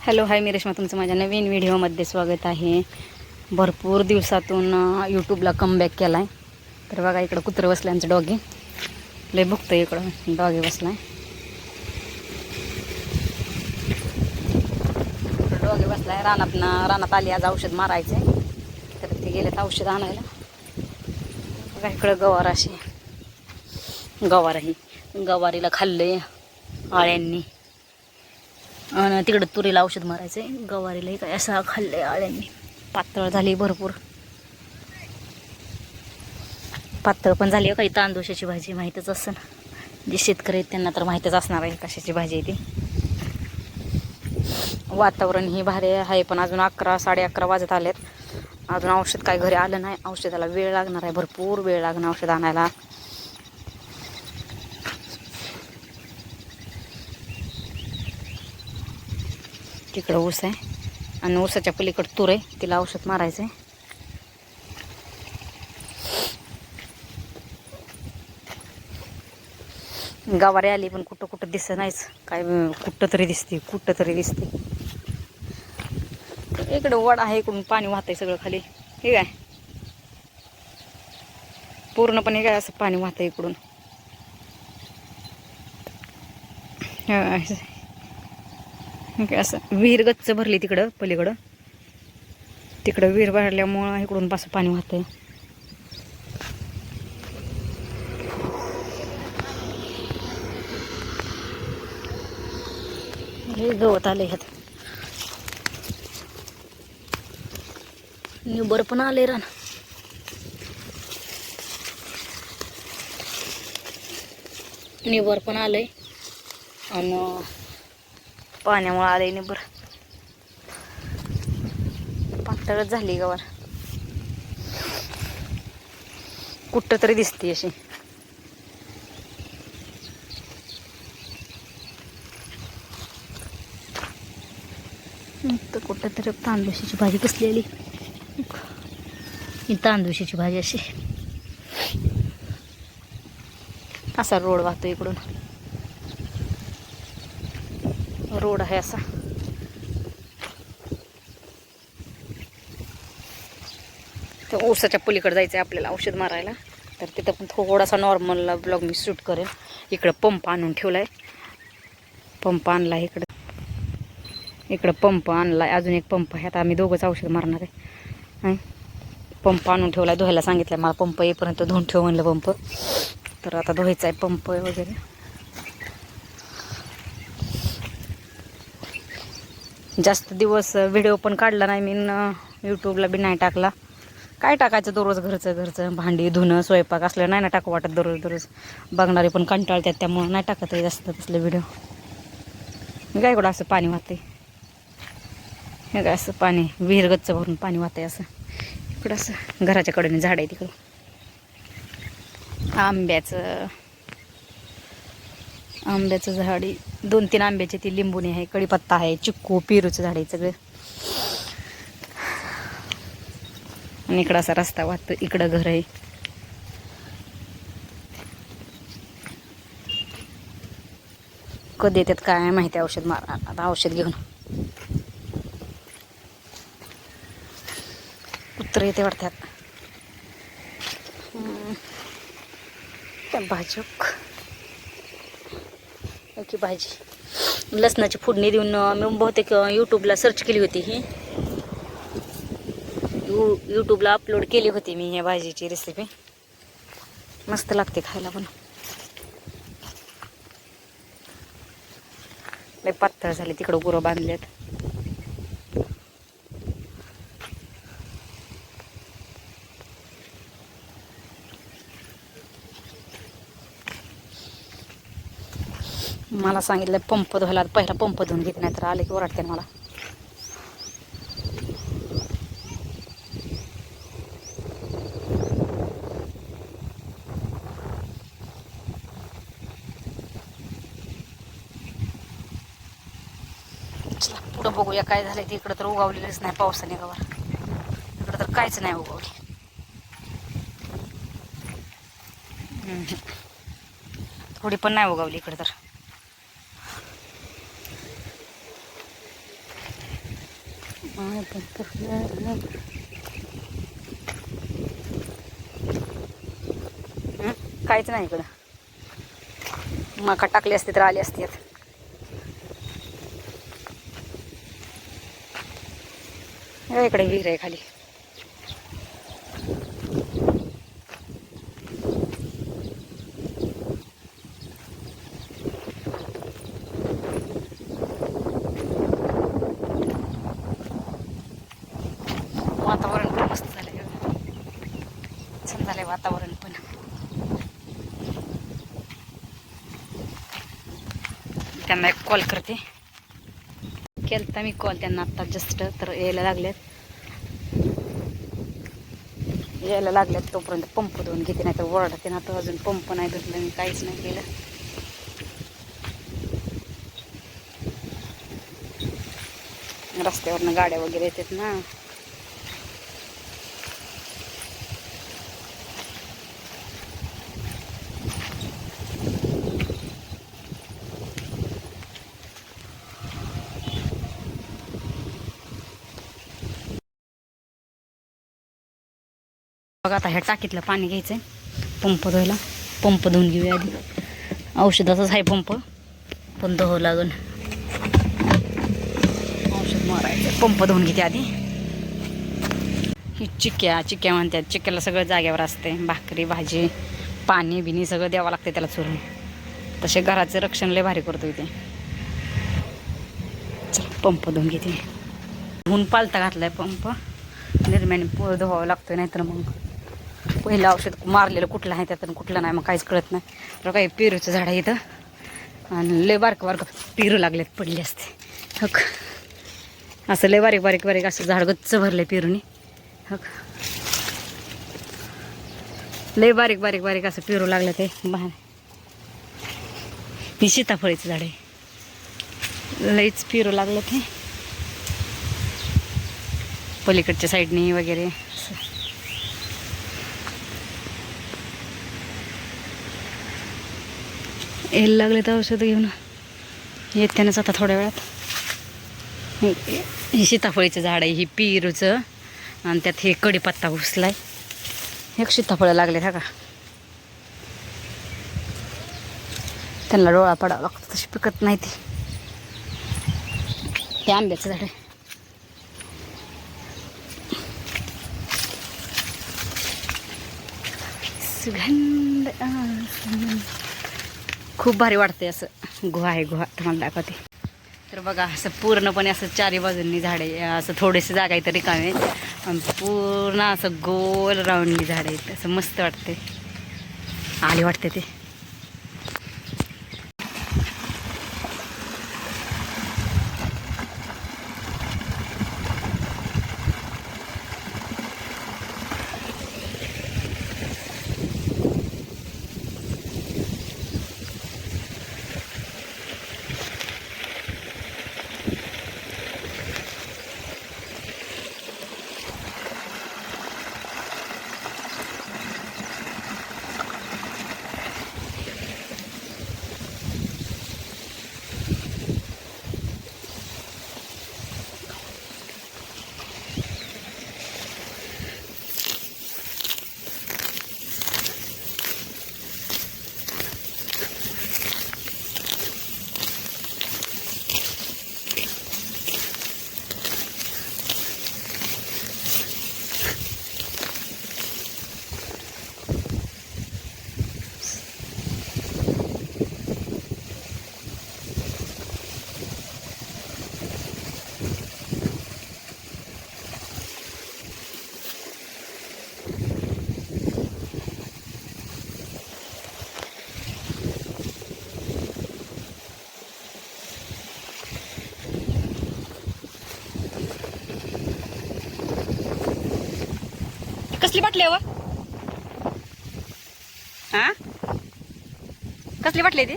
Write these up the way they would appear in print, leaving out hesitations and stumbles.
Hello hi मी रेश्मा, तुमचं माझ्या नवीन व्हिडिओमध्ये स्वागत आहे. भरपूर दिवसातून यूट्यूबला कमबॅक केला आहे. तर बघा इकडं कुत्रं बसलं आमचं डॉगी. लय बघतं इकडं डॉगी बसला आहे. डॉगी बसला आहे रानात आली. आज औषध मारायचं आहे, तर ते गेलेत औषध आणायला. बघा इकडं गवारीला खाल्लंय आळ्यांनी. आणि तिकडं तुरीला औषध मारायचं आहे. गवारीलाही काय असं खाल्लंय आळ्यांनी. पातळ झाली, भरपूर पातळ पण झाली. काही तांदूळाची भाजी माहीतच असेल, जे शेतकरी आहेत त्यांना तर माहीतच असणार आहे कशाची भाजी आहे ती. वातावरण ही भारी आहे, पण अजून 11-11:30 वाजत आलेत. अजून औषध काय घरी आलं नाही. औषधाला वेळ लागणार आहे, भरपूर वेळ लागणार औषध आणायला. तिकडं ऊस आहे आणि ऊसाच्या पलीकडं तूर आहे, तिला औषध मारायचं आहे. गवारी आली पण कुठं कुठं दिसत नाहीच. काय कुठं तरी दिसते. इकडं वड आहे, इकडून पाणी वाहतंय सगळं खाली. हे काय पूर्णपणे काय असं पाणी वाहतंय इकडून. असं विहीर गच्च भरली तिकडं पलीकडं. तिकडं विहीर भरल्यामुळं इकडून असं पाणी वाहतंय. हे गवत आले ह्यात. निबर पण आले रान. निबर पण आलंय आणि पाण्यामुळे आलंय निबर. पातळच झाली गवार, कुठं तरी दिसते अशी. तर कुठं तरी तांदूळाची भाजी कसलेली. ही तांदूळाची भाजी अशी. असा रोड वाहतो इकडून, रोड आहे असा. तर ऊसाच्या पलीकडे जायचं आहे आपल्याला औषध मारायला. तर तिथं पण थोडासा नॉर्मल ब्लॉग मी शूट करेन. इकडं पंप आणून ठेवला आहे. पंप आणला आहे इकडं पंप आणला आहे. अजून एक पंप आहे. आता आम्ही दोघंच औषध मारणार आहे. पंप आणून ठेवला आहे. धुवायला सांगितलं आहे मला. पंप येईपर्यंत धुवून ठेव म्हणलं पंप. तर आता धुवायचा आहे पंप वगैरे. जास्त दिवस व्हिडिओ पण काढला नाही मी, यूट्यूबला बी नाही टाकला. काय टाकायचं दररोज घरचं भांडी धुणं स्वयंपाक असलं नाही ना टाकू वाटत दररोज. बघणारे पण कंटाळतात, त्यामुळं नाही टाकत आहे जास्त तसले व्हिडिओ. मी काय इकडं असं पाणी वाहते. हे काय असं पाणी विहीर गच्च भरून पाणी वाहते असं. इकडं असं घराच्या कडेने झाड आहे तिकडं. आंब्याचं झाड 2-3 आंब्याची ती लिंबुणी आहे, कडीपत्ता आहे, चिक्कू पेरूचं झाड आहे सगळं. आणि इकडं असा रस्ता वाहतो, इकडं घर आहे. कधी येतात काय माहिती औषध मार. आता औषध घेऊन कुत्र येते वाटतात. भाजूक की भाजी लसणाची फोडणी देऊन मी बहुतेक यूट्यूबला सर्च केली होती. ही यूट्यूबला अपलोड केली होती मी ह्या भाजीची रेसिपी. मस्त लागते खायला पण. लय पातळ झाली. तिकडं गुरं बांधलेत. मला सांगितलं पंप धुवायला. पहिला पंप धुवून घेत नाही तर आले की ओरडते मला. चला पुढं बघूया काय झालंय ते. इकडं तर उगवलेलंच नाही पावसाने गवार. इकडं तर काहीच नाही उगवली. थोडी पण नाही उगवली इकडं तर. काहीच नाही इकडं. मका टाकली असते तर आली असते. इकडे विहीर आहे खाली. वातावरण पण मस्त झालंय. छान झालंय वातावरण पण. त्यांना एक कॉल करते. केलता मी कॉल त्यांना आता जस्ट, तर यायला लागल्यात तोपर्यंत पंप धुवून घेते, नाही तर ओरडते ना. तर अजून पंप नाही धुतलं मी, काहीच नाही केलं. रस्त्यावरनं गाड्या वगैरे येतात ना. बघा आता ह्या टाकीतलं पाणी घ्यायचंय पंप धुवायला. पंप धुवून घेऊया आधी. औषधाचाच आहे पंप, पण धुवं लागून. औषध मारायचं, पंप धुवून घेते आधी. ही चिक्क्या म्हणतात. चिक्क्याला सगळं जाग्यावर असते. भाकरी भाजी पाणी बिनी सगळं द्यावं लागते त्याला चुरून. तसे घराचं रक्षण लय भारी करतो इथे. पंप धुवून घेते. धुवून पालता घातलाय पंप. निर्म्याने धुवावं लागतोय, नाहीतर मग पहिलं औषध मारलेलं कुठलं आहे त्यातून कुठलं नाही मग काहीच कळत नाही. तर काही पेरूचं झाड आहे इथं, आणि लय बारकं पेरू लागलेत, पडले असते. हक असं लय बारीक असं झाड गच्च भरले पेरूनी. हक लय बारीक असं पेरू लागलं ते बाहेर. ही सीताफळीचं झाड आहे, लईच पेरू लागलं ते पलीकडच्या साईडनी वगैरे. यायला लागले तर औषध घेऊन येत्यानंच आता थोड्या वेळात. हे सीताफळीचं झाड आहे, ही पेरूचं, आणि त्यात हे कडीपत्ता घुसलाय. एक सीताफळं लागले का. त्यांना डोळा पडावा लागतो, तशी पिकत नाही ती. हे आंब्याचं झाड आहे. सुगंध खूप भारी वाटते. असं गुहा आहे, गुहा तुम्हाला दाखवते. तर बघा असं पूर्णपणे असं चारी बाजूंनी झाडे, असं थोडेसे जागा आहे तरी रिकामे, पूर्ण असं गोल राऊंडनी झाड आहेत. असं मस्त वाटते, आली वाटते ते. कसली बाटली आहे व? हा कसली बाटली ती?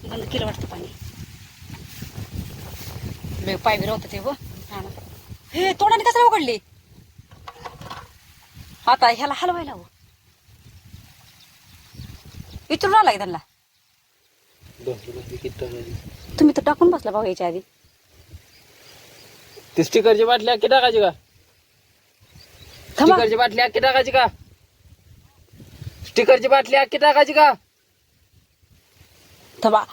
बंद केलं वाटतं पाणी. पाय बी होतं ते व. हे तोंडाने कसं उघडली आता ह्याला हलवायला हवं. विचारून आला त्यांना. तुम्ही तर टाकून बसला भाऊ याच्या आधी. ती स्टिकरची बाटली अख्खी टाकायची का? थांबा. स्टिकरची बाटली अख्खी टाकायची का? स्टिकरची बाटली अख्खी टाकायची का? थांबा.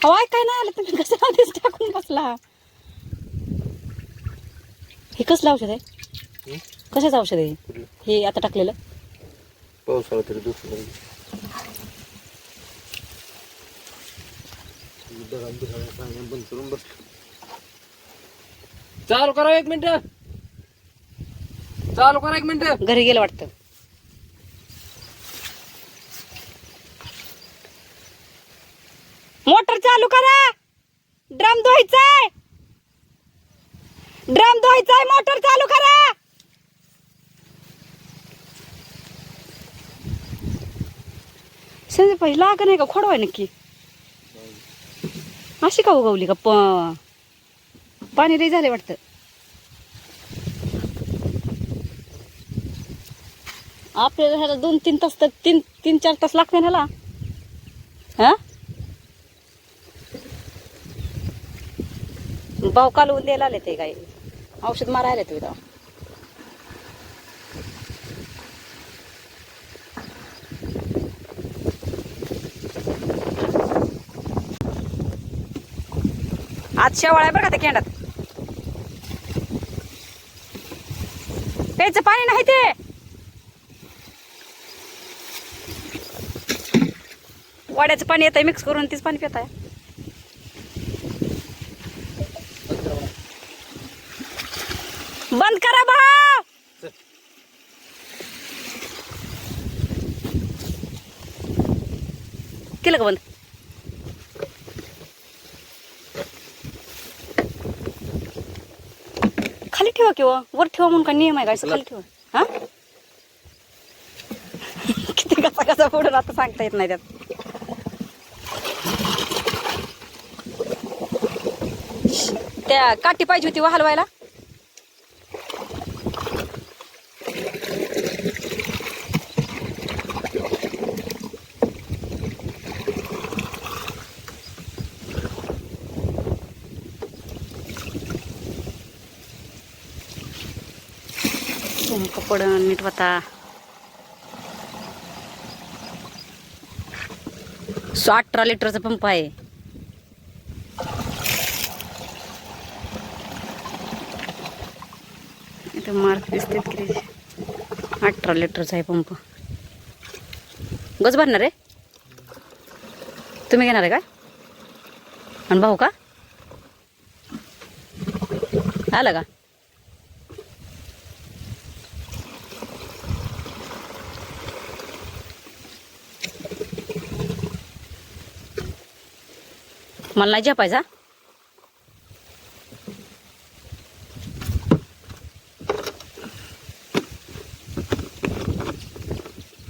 हवाय काय नाही आलं तुम्ही कसं आधीच टाकून बसला. हे कसलं औषध आहे? कशाचं औषध आहे हे आता टाकलेलं? पावसाळा तरी दुसरं बंद करून बसलो. चालू करा 1 मिनिट. चालू करा 1 मिनिट. घरी गेलं वाटतं. मोटर चालू करा. ड्रम धुवायचाय. ड्रम धुवायचाय. मोटर चालू करा. संजय पहिला का नाही का खोडवाय नक्की अशी का उगवली का पाणी लई झाले वाटतं. आपल्याला ह्याला 2-3 तास तर 3-4 तास लागते ना ह्याला. हा भाऊ कालवून द्यायला आले ते काय औषध मारायला तुम्ही तेव्हा. आज शेवाळ आहे बरं का त्या केंडात. प्यायचं पाणी नाही ते. वाड्याचं पाणी येतंय मिक्स करून तीच पाणी पिताय. बंद करा भाऊ. केलं का बंद? खाली ठेवा किंवा वर ठेवा म्हणून का नियम आहे का? खाली ठेवा. हा किती कसा फोडून आता सांगता येत नाही त्यात. त्या काठी पाहिजे होती हलवायला. कपड नीट होता. 18 लिटरचा पंप आहे. इथं मार्क दिसते 18 लिटरचा आहे पंप. गज भरणार आहे. तुम्ही घेणार आहे काय? आणि भाऊ का आलं का? मला नाही झेपायचा.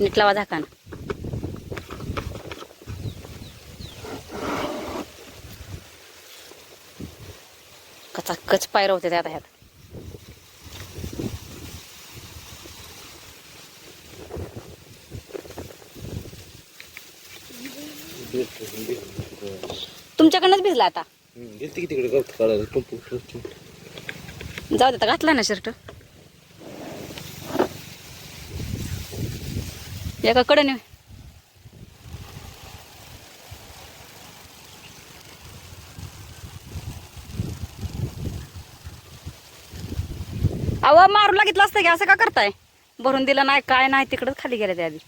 नीट लावा झाकान. कचाकच पायऱ्या होते आता ह्यात. तुमच्याकडनंच भिजला आता. जाऊ दे घातला ना शर्ट एका कडे. अहो मारू लागितलं असतं की असं का करताय? भरून दिलं नाही काय नाही तिकडच खाली गेलं त्या आधी.